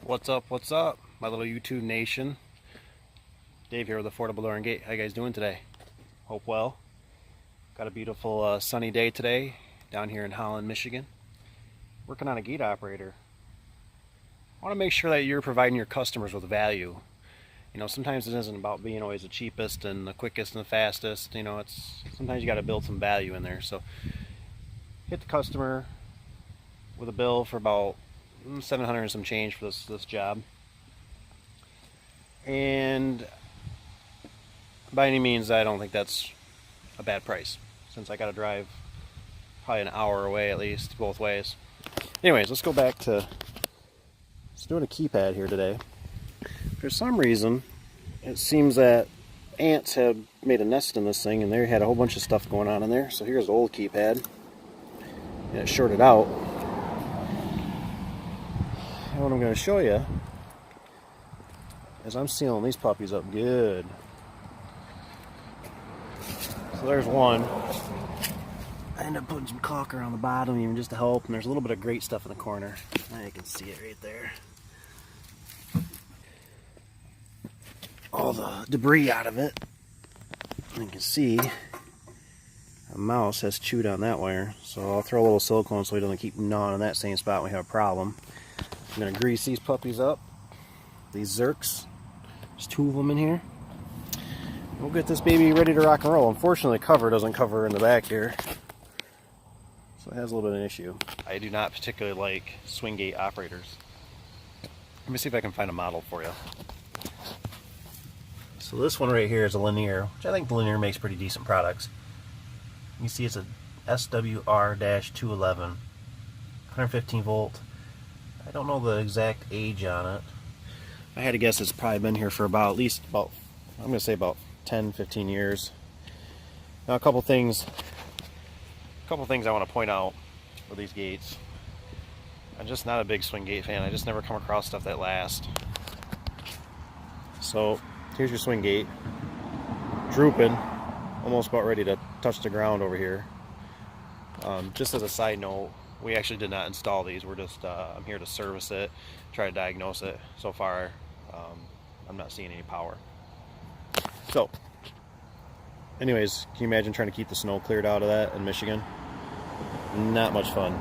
What's up, my little YouTube nation? Dave here with Affordable Door and Gate. How you guys doing today? Hope well. Got a beautiful sunny day today down here in Holland, Michigan. Working on a gate operator. I want to make sure that you're providing your customers with value. You know, sometimes it isn't about being always the cheapest and the quickest and the fastest. You know, it's sometimes you got to build some value in there. So hit the customer with a bill for about 700 and some change for this job, and by any means I don't think that's a bad price, since I got to drive probably an hour away at least both ways. Anyways, let's go back to doing a keypad here today. For some reason it seems that ants had made a nest in this thing, and they had a whole bunch of stuff going on in there. So here's the old keypad, and it shorted out. And what I'm going to show you is I'm sealing these puppies up good. So there's one. I ended up putting some caulk around the bottom even just to help, and there's a little bit of great stuff in the corner. Now you can see it right there. All the debris out of it. And you can see a mouse has chewed on that wire. So I'll throw a little silicone so he doesn't keep gnawing in that same spot when we have a problem. I'm going to grease these puppies up, these Zerks. There's two of them in here. We'll get this baby ready to rock and roll. Unfortunately, the cover doesn't cover in the back here, so it has a little bit of an issue. I do not particularly like swing gate operators. Let me see if I can find a model for you. So this one right here is a Linear, which I think the Linear makes pretty decent products. You can see it's a SWR-211, 115 volt. I don't know the exact age on it. I had to guess it's probably been here for I'm going to say about 10-15 years. Now a couple things I want to point out with these gates. I'm just not a big swing gate fan. I just never come across stuff that lasts. So here's your swing gate, drooping, almost about ready to touch the ground over here. Just as a side note, we actually did not install these. We're just I'm here to service it, try to diagnose it. So far I'm not seeing any power. So anyways, can you imagine trying to keep the snow cleared out of that in Michigan? Not much fun.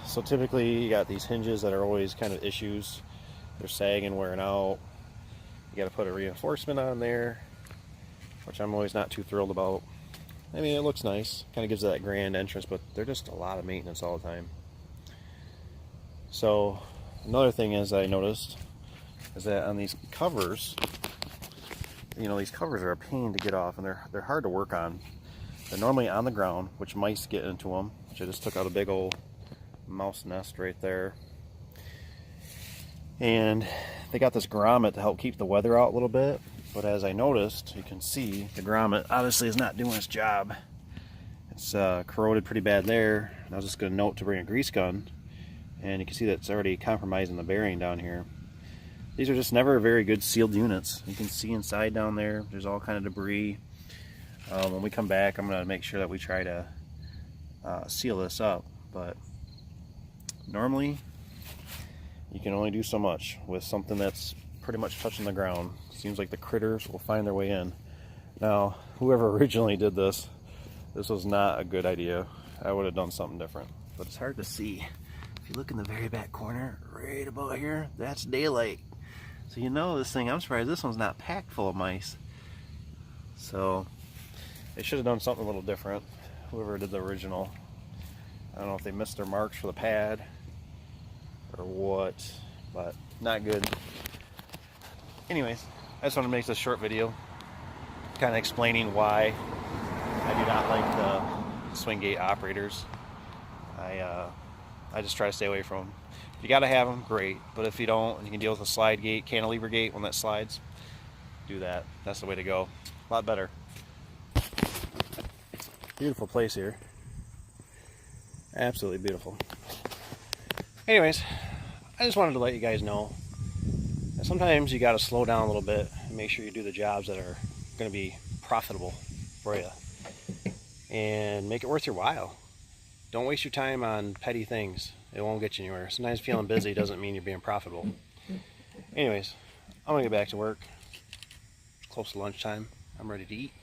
So typically you got these hinges that are always kind of issues. They're sagging, wearing out. You got to put a reinforcement on there, which I'm always not too thrilled about. I mean, it looks nice, kind of gives it that grand entrance, but they're just a lot of maintenance all the time. So another thing is I noticed is that on these covers, you know, these covers are a pain to get off, and they're hard to work on. They're normally on the ground, which mice get into them, which I just took out a big old mouse nest right there. And they got this grommet to help keep the weather out a little bit. But as I noticed, you can see the grommet obviously is not doing its job. It's corroded pretty bad there. I was just going to note to bring a grease gun, and you can see that it's already compromising the bearing down here. These are just never very good sealed units. You can see inside down there, there's all kind of debris. When we come back, I'm going to make sure that we try to seal this up. But normally, you can only do so much with something that's pretty much touching the ground. Seems like the critters will find their way in. Now, whoever originally did this was not a good idea. I would have done something different. But it's hard to see. If you look in the very back corner, right about here, that's daylight. So you know this thing, I'm surprised this one's not packed full of mice. So they should have done something a little different, whoever did the original. I don't know if they missed their marks for the pad or what, but not good. Anyways, I just want to make this short video kind of explaining why I do not like the swing gate operators. I just try to stay away from them. If you gotta have them, great, but if you don't and you can deal with a slide gate, cantilever gate, one that slides, do that. That's the way to go. A lot better. Beautiful place here. Absolutely beautiful. Anyways, I just wanted to let you guys know that sometimes you got to slow down a little bit and make sure you do the jobs that are going to be profitable for you and make it worth your while. Don't waste your time on petty things. it won't get you anywhere. Sometimes feeling busy doesn't mean you're being profitable. Anyways, I'm gonna get back to work. Close to lunchtime. I'm ready to eat.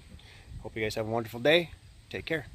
Hope you guys have a wonderful day. Take care.